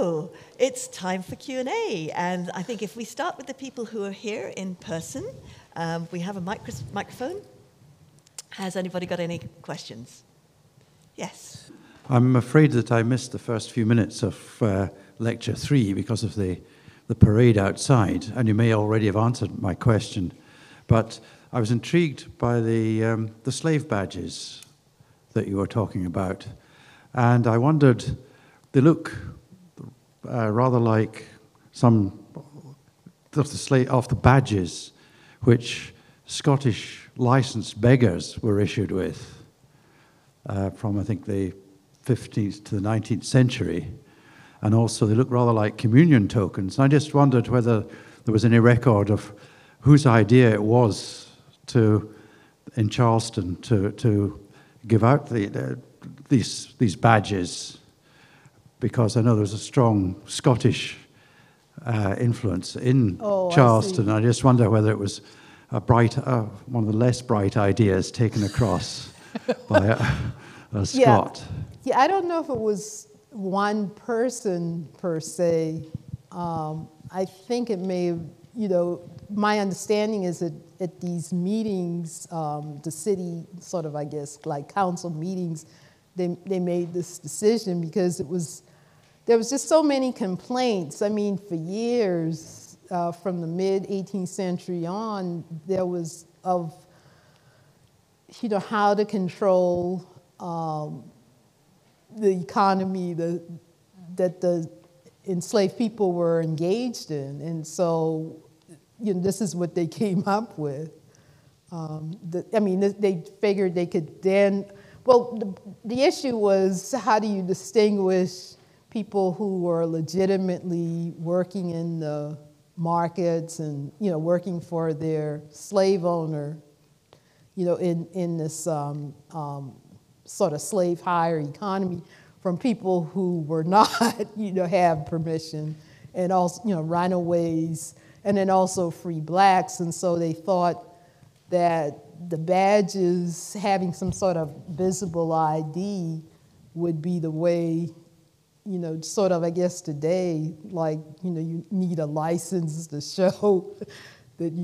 So it's time for Q&A, and I think if we start with the people who are here in person, we have a microphone. Has anybody got any questions? Yes. I'm afraid that I missed the first few minutes of lecture 3 because of the parade outside, and you may already have answered my question, but I was intrigued by the slave badges that you were talking about, and I wondered, they look rather like some of the badges which Scottish licensed beggars were issued with from, I think, the 15th to the 19th century. And also they look rather like communion tokens. I just wondered whether there was any record of whose idea it was in Charleston to give out these badges, because I know there's a strong Scottish influence in Charleston. I just wonder whether it was one of the less bright ideas taken across by a Scot. Yeah, I don't know if it was one person per se. I think it may have, my understanding is that at these meetings, the city sort of, I guess, like council meetings, they made this decision because there was just so many complaints. I mean, for years, from the mid-18th century on, there was of, how to control the economy that the enslaved people were engaged in. And so, this is what they came up with. They figured they could then, the issue was, how do you distinguish people who were legitimately working in the markets and, working for their slave owner, in this sort of slave hire economy, from people who were not, have permission, and also, runaways, and then also free blacks. And so they thought that the badges, having some sort of visible ID, would be the way, sort of, I guess today, like, you need a license to show that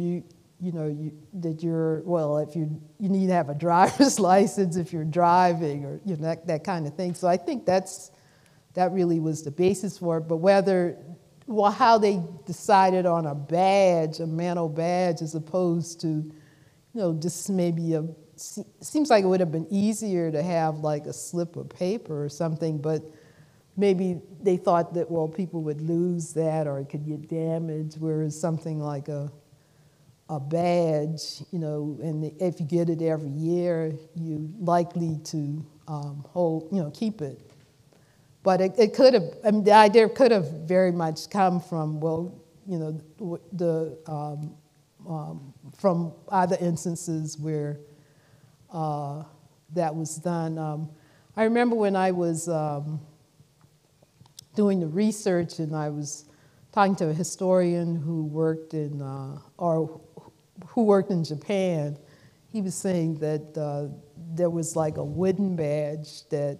that you're, if you need to have a driver's license if you're driving, or, that kind of thing. So I think that really was the basis for it. But how they decided on a badge, a mantle badge, as opposed to, just maybe seems like it would have been easier to have like a slip of paper or something, but maybe they thought that, people would lose that or it could get damaged, whereas something like a badge, and if you get it every year, you're likely to keep it. But it could have, the idea could have very much come from, from other instances where that was done. I remember when I was doing the research, and I was talking to a historian who worked in Japan. He was saying that there was like a wooden badge that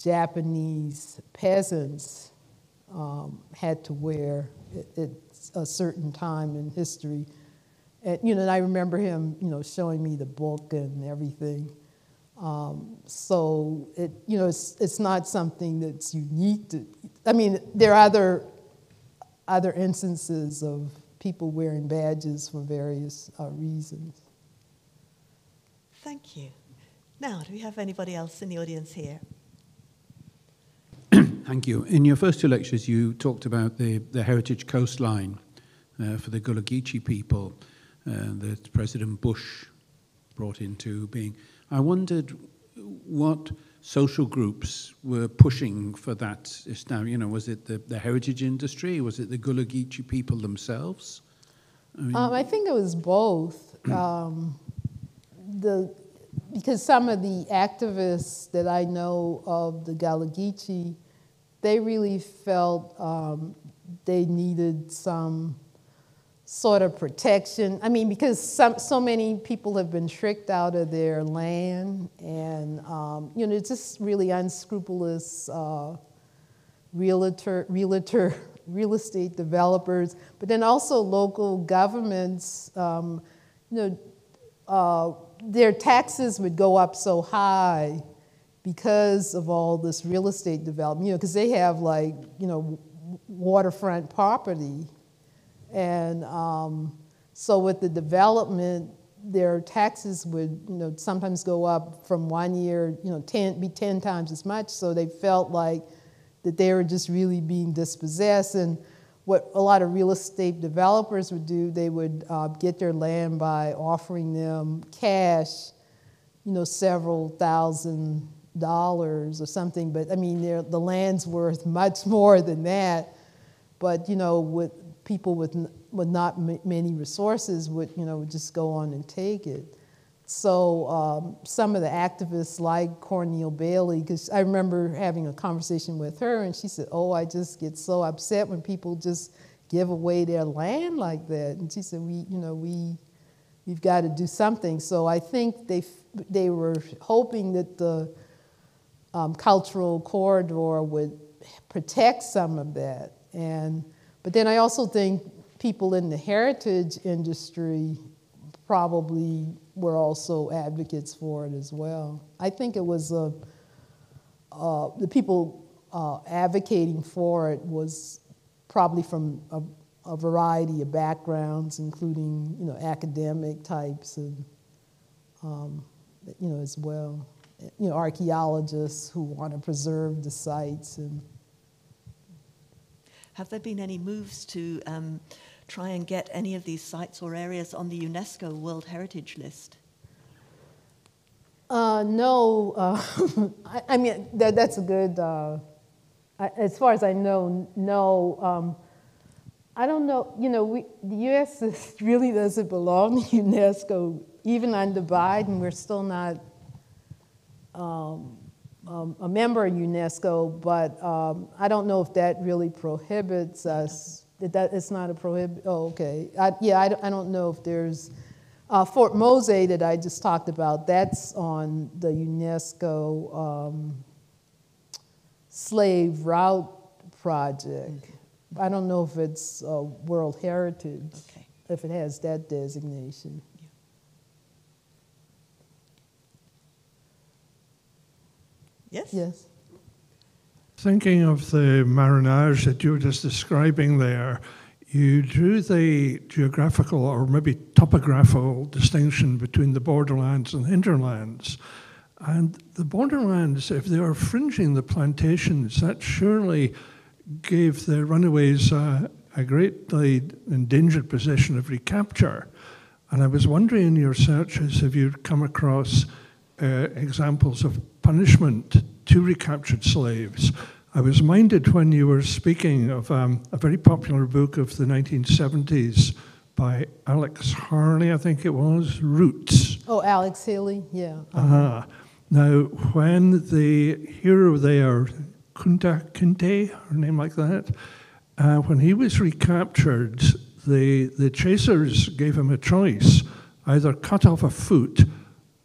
Japanese peasants had to wear at a certain time in history. And, I remember him, showing me the book and everything. So it's not something that's unique to. I mean, there are other instances of people wearing badges for various reasons. Thank you. Now, do we have anybody else in the audience here? Thank you. In your first two lectures, you talked about the heritage coastline for the Gullah Geechee people that President Bush brought into being. I wondered what social groups were pushing for that. Now, was it the heritage industry? Was it the Gullah Geechee people themselves? I think it was both. Because some of the activists that I know of the Gullah Geechee, they really felt they needed some sort of protection. I mean, because so many people have been tricked out of their land, and it's just really unscrupulous real estate developers, but then also local governments, their taxes would go up so high because of all this real estate development, because they have waterfront property. And so with the development, their taxes would, sometimes go up from 1 year, 10 times as much. So they felt like that they were just really being dispossessed. And what a lot of real estate developers would do, they would get their land by offering them cash, several $1,000s or something. But I mean, the land's worth much more than that. But with people with not many resources would just go on and take it. So some of the activists like Cornel Bailey, because I remember having a conversation with her, and she said, "Oh, I just get so upset when people just give away their land like that." And she said, we've got to do something. So I think they were hoping that the cultural corridor would protect some of that. But then I also think people in the heritage industry probably were also advocates for it as well. I think it was the people advocating for it was probably from a variety of backgrounds, including academic types and as well, archaeologists who want to preserve the sites. And have there been any moves to try and get any of these sites or areas on the UNESCO World Heritage List? No, I mean, that's a good, as far as I know, no. I don't know, the U.S. really doesn't belong to UNESCO. Even under Biden, we're still not a member of UNESCO, but I don't know if that really prohibits us. It's not a prohibit. Oh, okay. I don't know if there's Fort Mose that I just talked about. That's on the UNESCO slave route project. I don't know if it's World Heritage, okay, if it has that designation. Yeah. Yes? Yes. Thinking of the marinage that you were just describing there, you drew the geographical or maybe topographical distinction between the borderlands and hinterlands. And the borderlands, if they were fringing the plantations, that surely gave the runaways a greatly endangered position of recapture. And I was wondering in your searches if you'd come across examples of punishment to recaptured slaves. I was minded when you were speaking of a very popular book of the 1970s by Alex Harley, I think it was, Roots. Oh, Alex Haley, yeah. Now, when the hero there, Kunta Kinte, her name like that, when he was recaptured, the chasers gave him a choice, either cut off a foot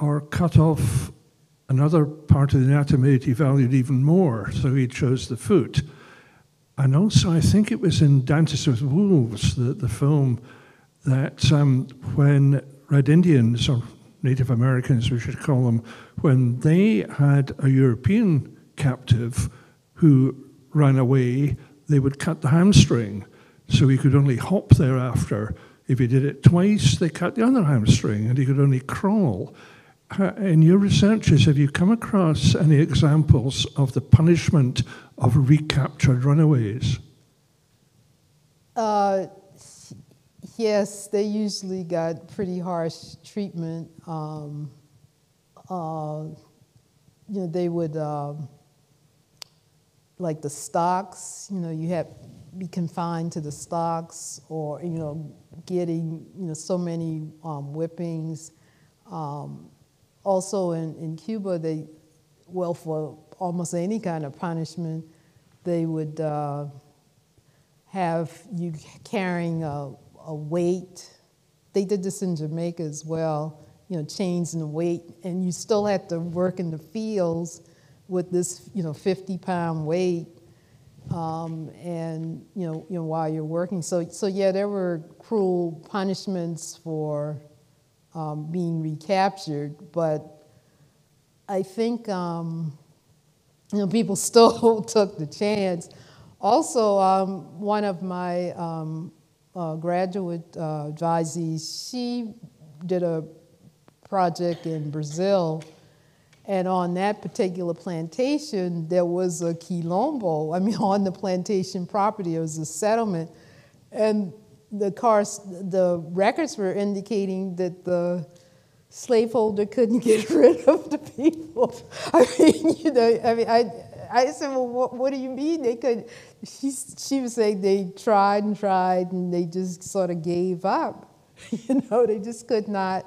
or cut off another part of the anatomy that he valued even more, so he chose the foot. And also, I think it was in Dances with Wolves, the film, that when Red Indians, or Native Americans we should call them, when they had a European captive who ran away, they would cut the hamstring, so he could only hop thereafter. If he did it twice, they cut the other hamstring, and he could only crawl. In your researches, have you come across any examples of the punishment of recaptured runaways? Yes, they usually got pretty harsh treatment. They would, like the stocks, you have to be confined to the stocks, or, getting, so many whippings. Also in Cuba, for almost any kind of punishment, they would have you carrying a weight. They did this in Jamaica as well, chains and weight, and you still had to work in the fields with this, 50-pound weight. and while you're working. So yeah, there were cruel punishments for being recaptured, but I think people still took the chance. Also, one of my graduate advisees, she did a project in Brazil, and on that particular plantation, there was a quilombo. I mean, on the plantation property, there was a settlement, and the records were indicating that the slaveholder couldn't get rid of the people. I said, well, what do you mean they could? She was saying they tried and tried, and they just sort of gave up. They just could not.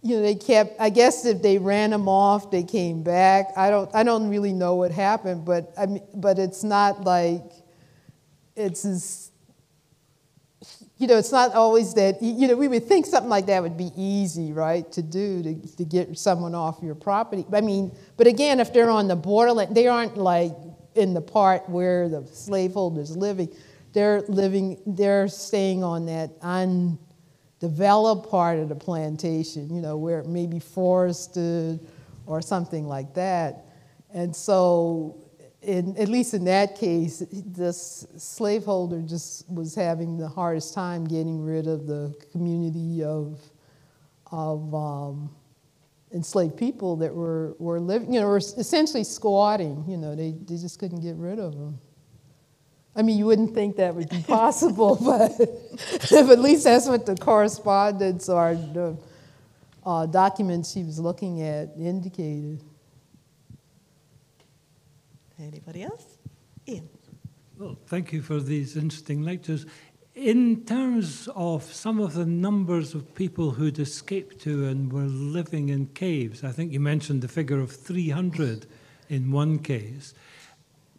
They kept. I guess if they ran them off, they came back. I don't really know what happened, but but it's not like it's as. It's not always that, we would think something like that would be easy, right, to do, to get someone off your property. But again, if they're on the borderland, they aren't like in the part where the slaveholder's living. They're staying on that undeveloped part of the plantation, where it may be forested or something like that. And so, at least in that case, this slaveholder just was having the hardest time getting rid of the community of enslaved people that were living, were essentially squatting. They just couldn't get rid of them. I mean, you wouldn't think that would be possible, but at least that's what the correspondence or the documents she was looking at indicated. Anybody else? Ian. Well, thank you for these interesting lectures. In terms of some of the numbers of people who'd escaped to and were living in caves, I think you mentioned the figure of 300 in one case.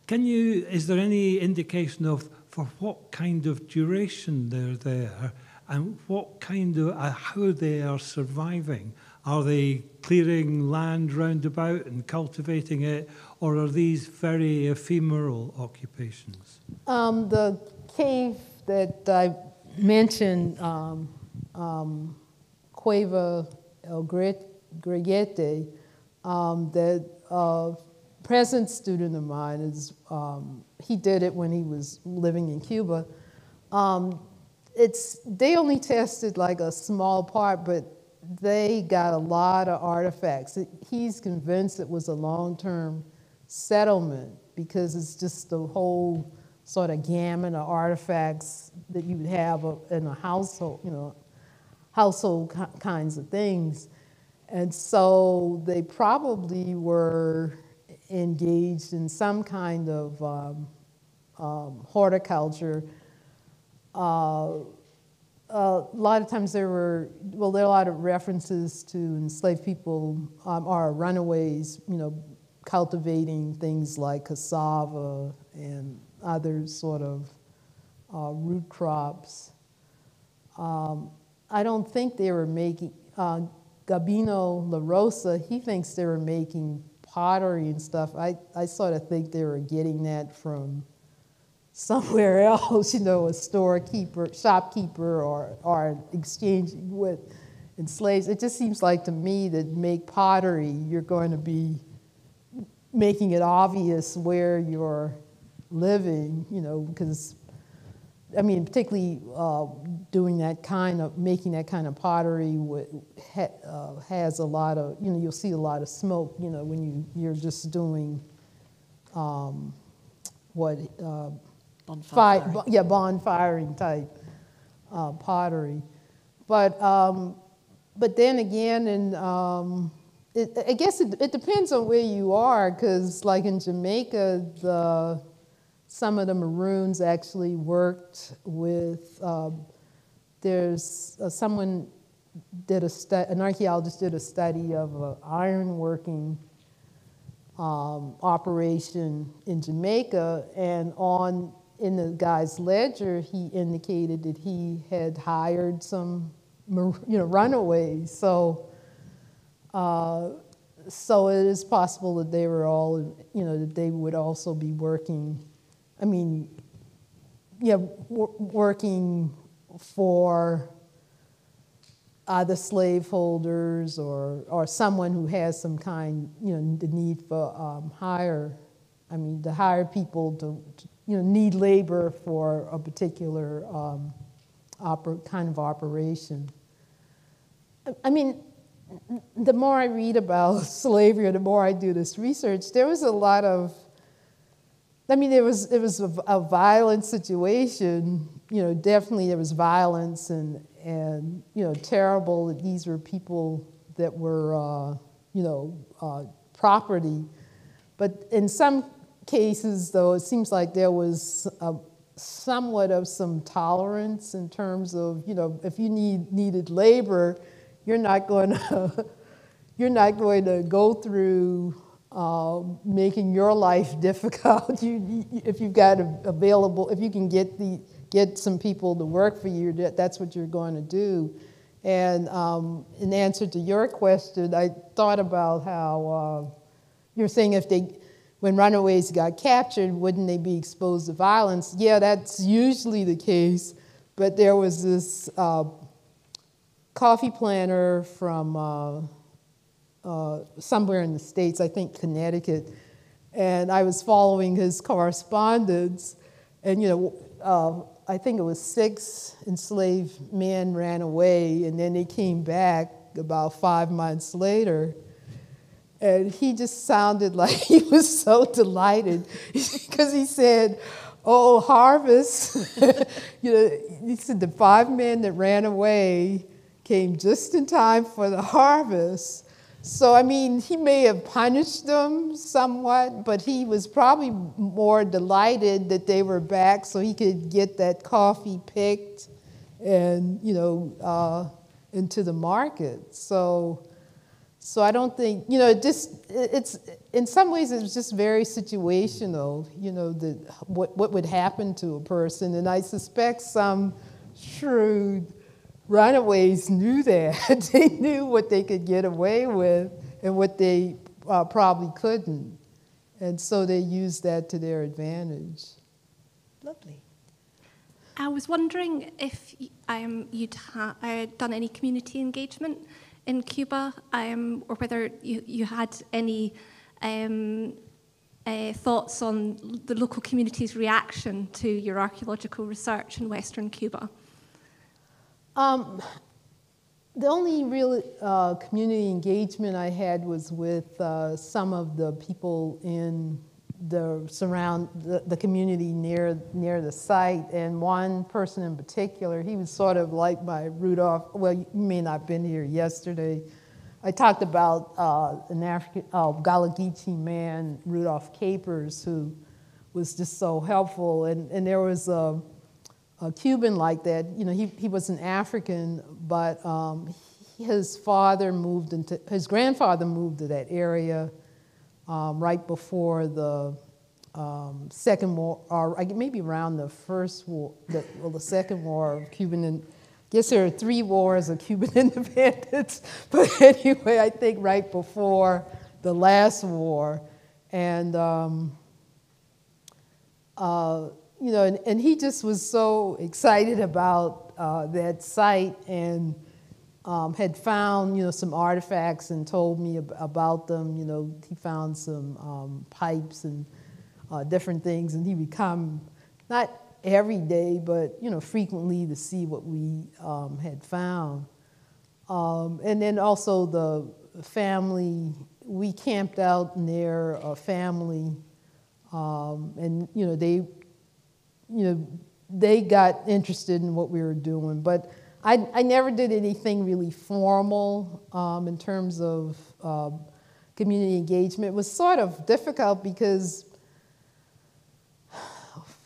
Is there any indication of for what kind of duration they're there and what kind of, how they are surviving? Are they clearing land round about and cultivating it, or are these very ephemeral occupations? The cave that I mentioned, Cueva El Grillete, that present student of mine is, he did it when he was living in Cuba. They only tested like a small part, but they got a lot of artifacts. He's convinced it was a long-term settlement because it's just the whole sort of gamut of artifacts that you would have in a household, household kinds of things. And so they probably were engaged in some kind of horticulture. A lot of times there are a lot of references to enslaved people or runaways, cultivating things like cassava and other sort of root crops. I don't think they were making, Gabino La Rosa, he thinks they were making pottery and stuff. I sort of think they were getting that from somewhere else, a storekeeper, shopkeeper, or exchanging with enslaved. It just seems like to me that make pottery, you're going to be making it obvious where you're living, because, particularly making that kind of pottery has a lot of, you'll see a lot of smoke, when you're just doing bonfiring type pottery. But then again, I guess it depends on where you are, because like in Jamaica, some of the Maroons actually worked with, someone did an archaeologist did a study of an ironworking operation in Jamaica, and in the guy's ledger, he indicated that he had hired some, runaways. So it is possible that they were all, that they would also be working I mean, yeah, working for either slaveholders or someone who has some kind, the need for to hire people to need labor for a particular kind of operation. I mean, the more I read about slavery, or the more I do this research, there was a lot of, it was a violent situation. Definitely there was violence and terrible that these were people that were, property. But in some cases, though, it seems like there was somewhat of some tolerance in terms of, if you needed labor, you're not going to go through making your life difficult. If you've got available, if you can get some people to work for you, that's what you're going to do. And in answer to your question, I thought about how you're saying when runaways got captured, wouldn't they be exposed to violence? Yeah, that's usually the case. But there was this coffee planter from somewhere in the States, I think Connecticut, and I was following his correspondence, and I think it was 6 enslaved men ran away, and then they came back about 5 months later, and he just sounded like he was so delighted because he said, "Oh, harvest!" He said the 5 men that ran away came just in time for the harvest. So, he may have punished them somewhat, but he was probably more delighted that they were back so he could get that coffee picked and, into the market. So I don't think, it's in some ways it was just very situational, what would happen to a person. And I suspect some shrewd runaways knew that. They knew what they could get away with and what they probably couldn't. And so they used that to their advantage. Lovely. I was wondering if you'd done any community engagement in Cuba, or whether you had any thoughts on the local community's reaction to your archaeological research in Western Cuba. The only real community engagement I had was with some of the people in the community near the site, and one person in particular, he was sort of like my Rudolph. Well, you may not have been here yesterday. I talked about an African Gullah Geechee man, Rudolph Capers, who was just so helpful, and there was a Cuban like that. He was an African, but his grandfather moved to that area right before the Second War, or maybe around the First War, the Second War of Cuban. I guess there are 3 wars of Cuban independence, but anyway, I think right before the last war, and and he just was so excited about that site, and had found, some artifacts and told me about them. He found some pipes and different things, and he would come, not every day, but, frequently to see what we had found. And then also the family, we camped out near a family, and, they got interested in what we were doing, but I never did anything really formal in terms of community engagement. It was sort of difficult because,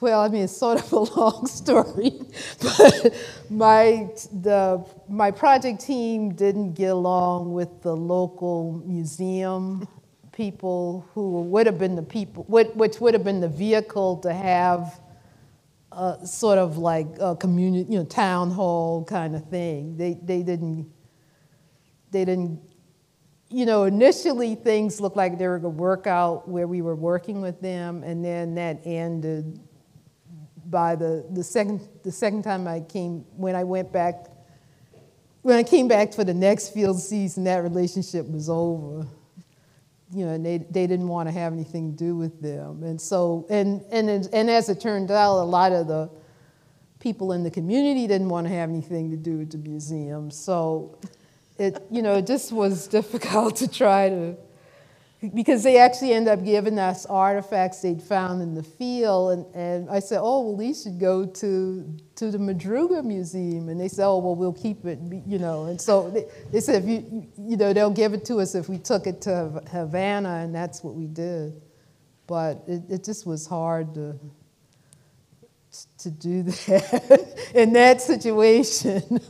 it's sort of a long story, but my project team didn't get along with the local museum people, who would have been the people, which would have been the vehicle to have sort of like a community, town hall kind of thing. They didn't, initially things looked like they were going to work out where we were working with them, and then that ended by the second time I came, when I came back for the next field season, that relationship was over. You know, and they didn't want to have anything to do with them. And so, and as it turned out, a lot of the people in the community didn't want to have anything to do with the museum. So it, you know, it just was difficult to try to, because they actually ended up giving us artifacts they'd found in the field, and I said, oh, well, we should go to the Madruga Museum, and they said, oh, well, we'll keep it, you know, and so they said, if you know, they'll give it to us if we took it to Havana, and that's what we did. But it just was hard to do that in that situation.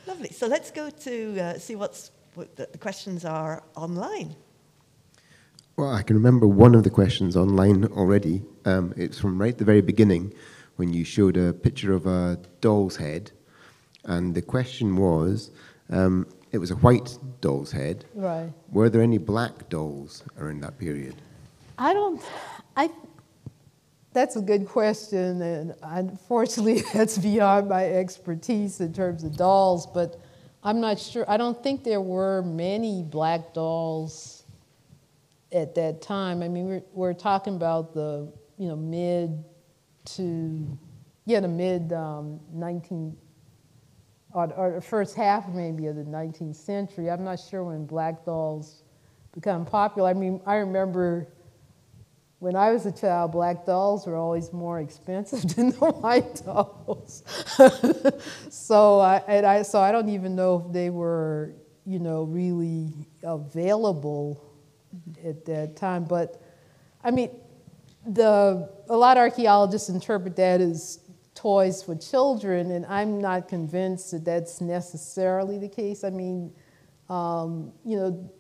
Lovely. So let's go to see what the questions are online. Well, I can remember one of the questions online already. It's from right at the very beginning when you showed a picture of a doll's head. And the question was, it was a white doll's head. Right. Were there any black dolls around that period? That's a good question, and unfortunately that's beyond my expertise in terms of dolls, but I'm not sure. I don't think there were many black dolls at that time. I mean, we're talking about the, you know, mid 19, or the first half maybe of the 19th century. I'm not sure when black dolls become popular. I mean, I remember when I was a child, black dolls were always more expensive than the white dolls. So I don't even know if they were, you know, really available at that time. But I mean, a lot of archaeologists interpret that as toys for children, and I'm not convinced that that's necessarily the case. I mean, you know,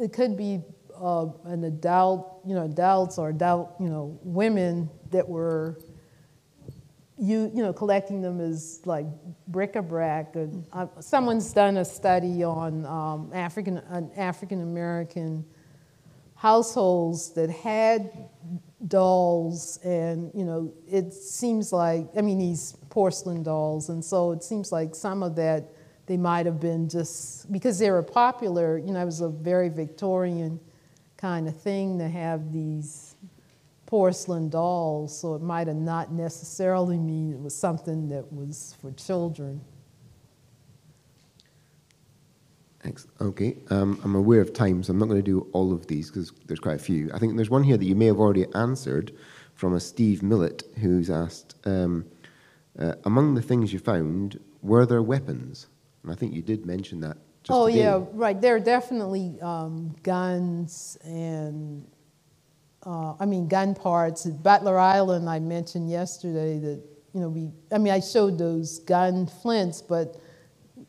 it could be an adult, you know, adults or adult, you know, women that were, you know, collecting them as like bric-a-brac. And someone's done a study on African American households that had dolls, and you know, it seems like, I mean, these porcelain dolls, and so it seems like some of that they might have been just because they were popular. You know, it was a very Victorian kind of thing to have these porcelain dolls, so it might have not necessarily mean it was something that was for children. Thanks. Okay, I'm aware of time, so I'm not going to do all of these because there's quite a few. I think there's one here that you may have already answered from a Steve Millett, who's asked, among the things you found, were there weapons? And I think you did mention that just today. Yeah, right. There are definitely guns and, I mean, gun parts. At Butler Island, I mentioned yesterday that, you know, I showed those gun flints, but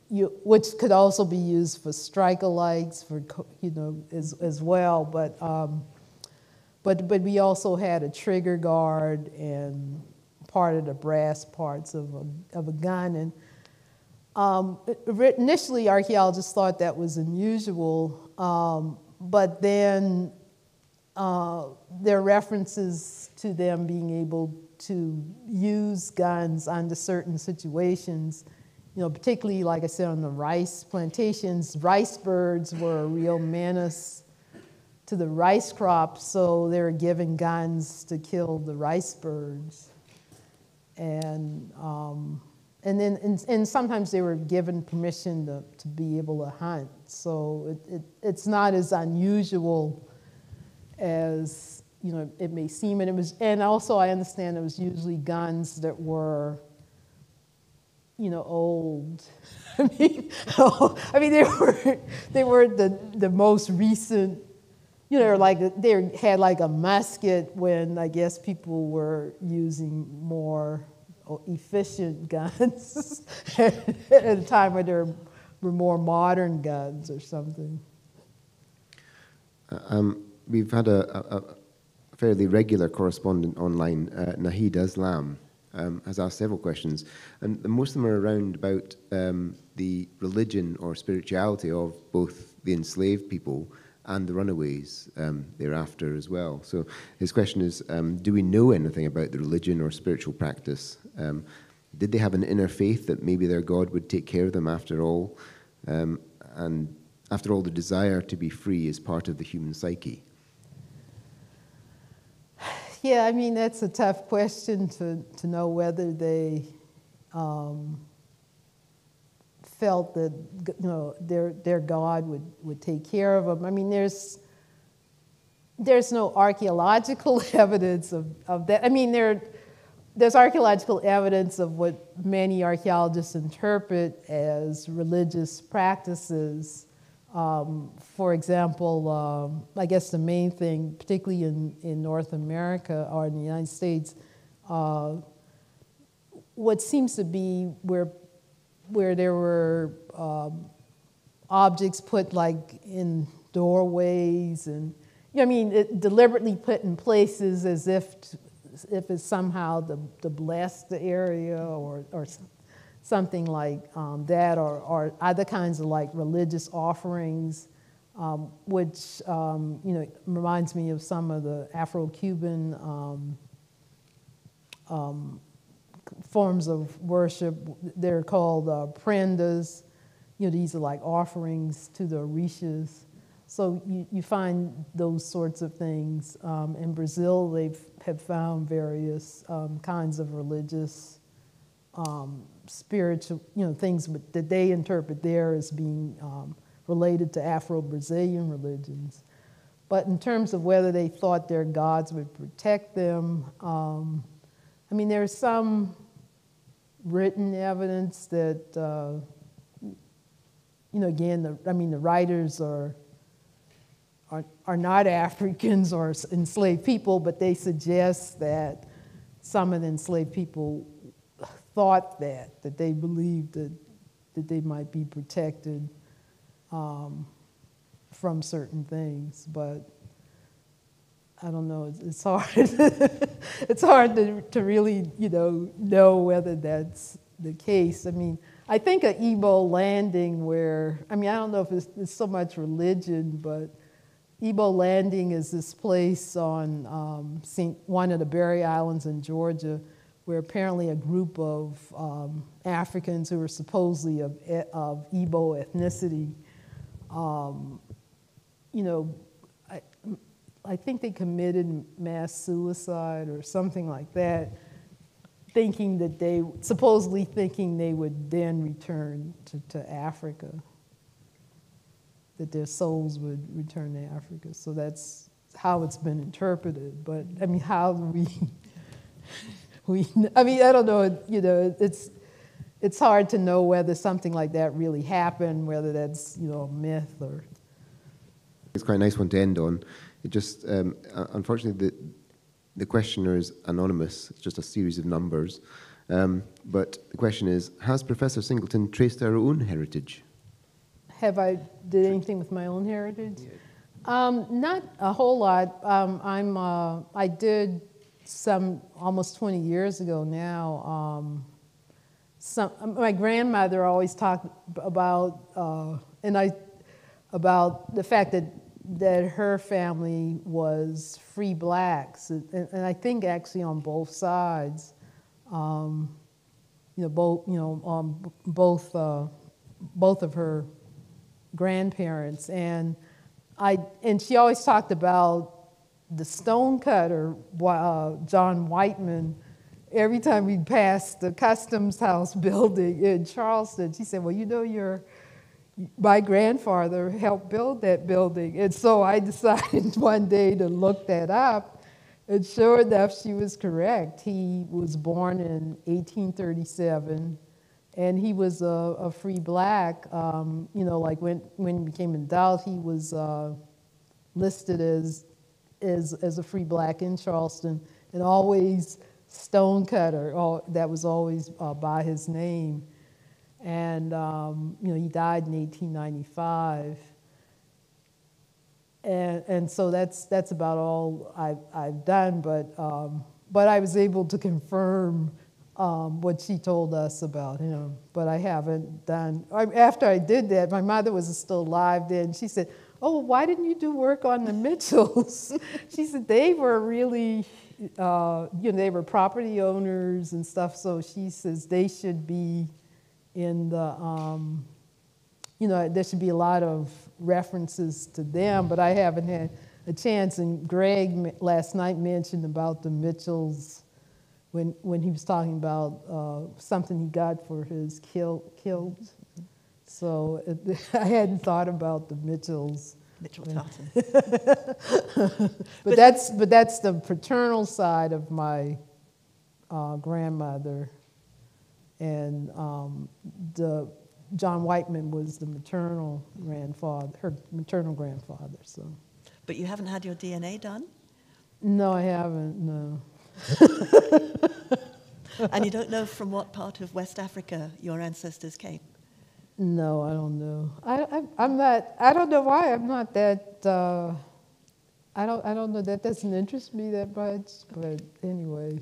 which could also be used for striker-likes, for, you know, as well. But we also had a trigger guard and part of the brass parts of a gun. And initially, archaeologists thought that was unusual, but then there are references to them being able to use guns under certain situations. You know, particularly, like I said, on the rice plantations, rice birds were a real menace to the rice crop, so they were given guns to kill the rice birds. And sometimes they were given permission to be able to hunt. So it's not as unusual as, you know, it may seem. And also I understand it was usually guns that were, you know, old. I mean, they were the most recent, you know, like they had like a musket when I guess people were using more efficient guns at a time when there were more modern guns or something. We've had a fairly regular correspondent online, Nahid Aslam, has asked several questions, and most of them are around about the religion or spirituality of both the enslaved people and the runaways thereafter as well. So his question is, do we know anything about the religion or spiritual practice? Did they have an inner faith that maybe their God would take care of them after all? And after all, the desire to be free is part of the human psyche. Yeah, I mean, that's a tough question to know whether they felt that, you know, their God would take care of them. I mean, there's no archaeological evidence of that. I mean, there's archaeological evidence of what many archaeologists interpret as religious practices. For example, I guess the main thing, particularly in North America or in the United States, what seems to be where there were objects put like in doorways and, you know, I mean, deliberately put in places as if it's somehow to bless the area or something like that, or other kinds of like religious offerings, which you know, reminds me of some of the Afro-Cuban forms of worship. They're called prendas. You know, these are like offerings to the orishas. So you find those sorts of things. In Brazil, have found various kinds of religious, spiritual, you know, things that they interpret there as being related to Afro-Brazilian religions. But in terms of whether they thought their gods would protect them, I mean, there's some written evidence that, you know, again, the writers are not Africans or enslaved people, but they suggest that some of the enslaved people thought that they believed that they might be protected from certain things. But I don't know, it's hard. It's hard to really, you know whether that's the case. I mean, I think of Igbo Landing where, I mean, I don't know if it's so much religion, but Igbo Landing is this place on one of the Berry Islands in Georgia where apparently a group of Africans who were supposedly of Igbo ethnicity, you know, I think they committed mass suicide or something like that, supposedly thinking they would then return to Africa, that their souls would return to Africa. So that's how it's been interpreted. But I mean, how do I mean, I don't know, you know, it's hard to know whether something like that really happened, whether that's, you know, a myth or. It's quite a nice one to end on. It just, unfortunately, the questioner is anonymous. It's just a series of numbers. But the question is, has Professor Singleton traced our own heritage? Have I did anything with my own heritage? Yeah. Not a whole lot. I did some almost 20 years ago now. My grandmother always talked about, about the fact that her family was free blacks, and I think actually on both sides. You know, both of her grandparents, and she always talked about the stonecutter, John Whiteman. Every time we passed the Customs House building in Charleston, she said, "Well, you know, my grandfather helped build that building." And so I decided one day to look that up, and sure enough, she was correct. He was born in 1837. And he was a free black, you know, like when he became an adult, he was listed as a free black in Charleston, and always stonecutter. That was always by his name. And you know, he died in 1895. And so that's about all I've done. But I was able to confirm what she told us about him, but I haven't done. After I did that, my mother was still alive then. She said, oh, why didn't you do work on the Mitchells? She said they were really, they were property owners and stuff, so she says they should be in the, there should be a lot of references to them, but I haven't had a chance. And Greg last night mentioned about the Mitchells when he was talking about something he got for his kilt. So I hadn't thought about the Mitchells. Mitchell Tartan. but that's the paternal side of my grandmother, and the John Whiteman was the maternal grandfather, her maternal grandfather. So. But you haven't had your DNA done? No, I haven't. No. And you don't know from what part of West Africa your ancestors came? No, I don't know. I'm not. I don't know why I'm not that. I don't know. That doesn't interest me that much. But anyway.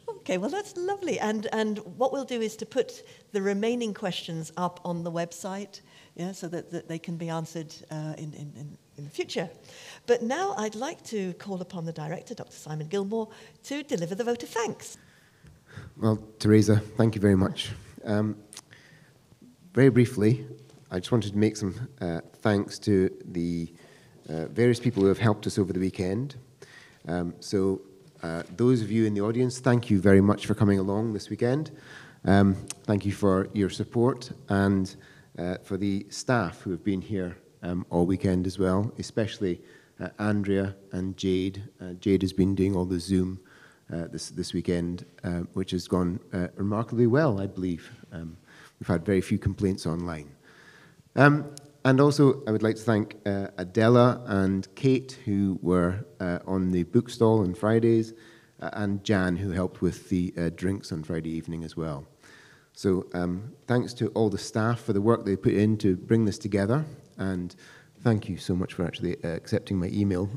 Okay, well that's lovely. And what we'll do is to put the remaining questions up on the website, so that they can be answered in the future. But now I'd like to call upon the director, Dr. Simon Gilmour, to deliver the vote of thanks. Well, Theresa, thank you very much. Very briefly, I just wanted to make some thanks to the various people who have helped us over the weekend. Those of you in the audience, thank you very much for coming along this weekend. Thank you for your support, and for the staff who have been here all weekend as well, especially Andrea and Jade. Jade has been doing all the Zoom this weekend, which has gone remarkably well, I believe. We've had very few complaints online. And also, I would like to thank Adela and Kate, who were on the bookstall on Fridays, and Jan, who helped with the drinks on Friday evening as well. So thanks to all the staff for the work they put in to bring this together, and thank you so much for actually accepting my email,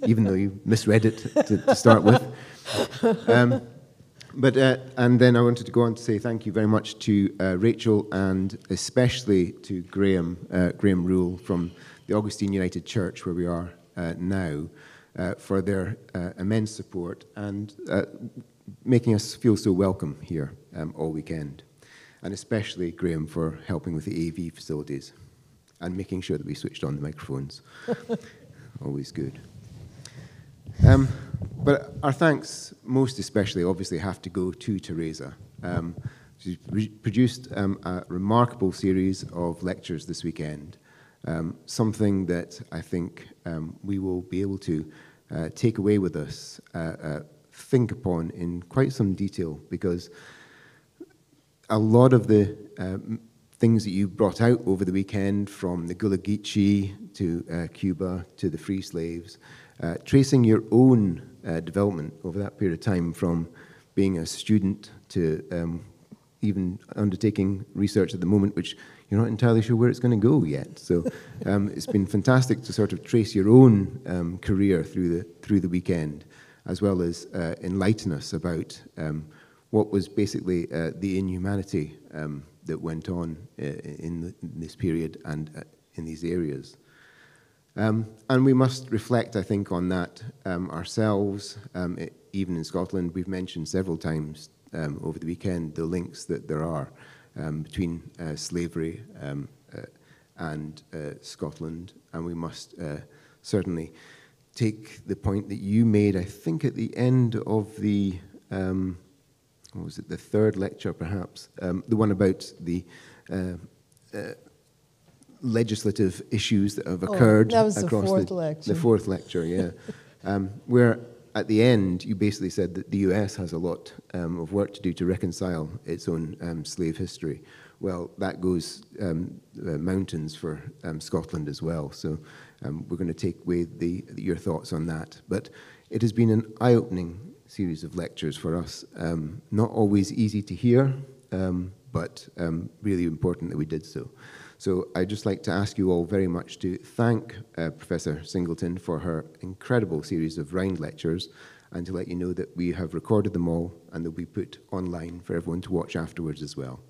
even though you misread it to start with. And then I wanted to go on to say thank you very much to Rachel, and especially to Graham Rule from the Augustine United Church, where we are now, for their immense support and making us feel so welcome here all weekend. And especially Graham for helping with the AV facilities and making sure that we switched on the microphones. Always good. But our thanks most especially obviously have to go to Theresa. She's produced a remarkable series of lectures this weekend, something that I think we will be able to take away with us, think upon in quite some detail, because a lot of the things that you brought out over the weekend, from the Gullah Geechee to Cuba to the free slaves, tracing your own development over that period of time, from being a student to even undertaking research at the moment, which you're not entirely sure where it's going to go yet. So it's been fantastic to sort of trace your own career through the weekend, as well as enlighten us about what was basically the inhumanity that went on in this period and in these areas. And we must reflect, I think, on that ourselves. Even in Scotland, we've mentioned several times over the weekend the links that there are between slavery and Scotland, and we must certainly take the point that you made, I think, at the end of the, what was it, the third lecture perhaps, the one about the legislative issues that have occurred that was across the fourth lecture. The fourth lecture, yeah. Where at the end you basically said that the US has a lot of work to do to reconcile its own slave history. Well, that goes mountains for Scotland as well. So we're going to take away your thoughts on that. But it has been an eye-opening series of lectures for us. Not always easy to hear, but really important that we did so. So I'd just like to ask you all very much to thank Professor Singleton for her incredible series of Rhind Lectures, and to let you know that we have recorded them all and they'll be put online for everyone to watch afterwards as well.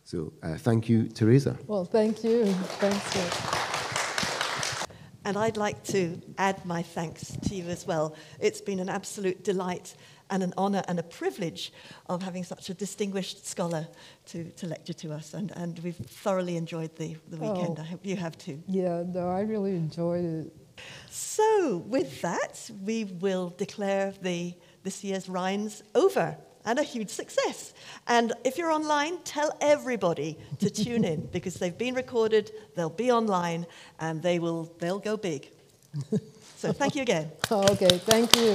So thank you, Theresa. Well, thank you. Thanks. And I'd like to add my thanks to you as well. It's been an absolute delight and an honour and a privilege of having such a distinguished scholar to lecture to us. And we've thoroughly enjoyed the weekend. I hope you have too. Yeah, no, I really enjoyed it. So with that, we will declare this year's Rhinds over. And a huge success. And if you're online, tell everybody to tune in, because they've been recorded, they'll be online, and they'll go big. So thank you again. Okay, thank you.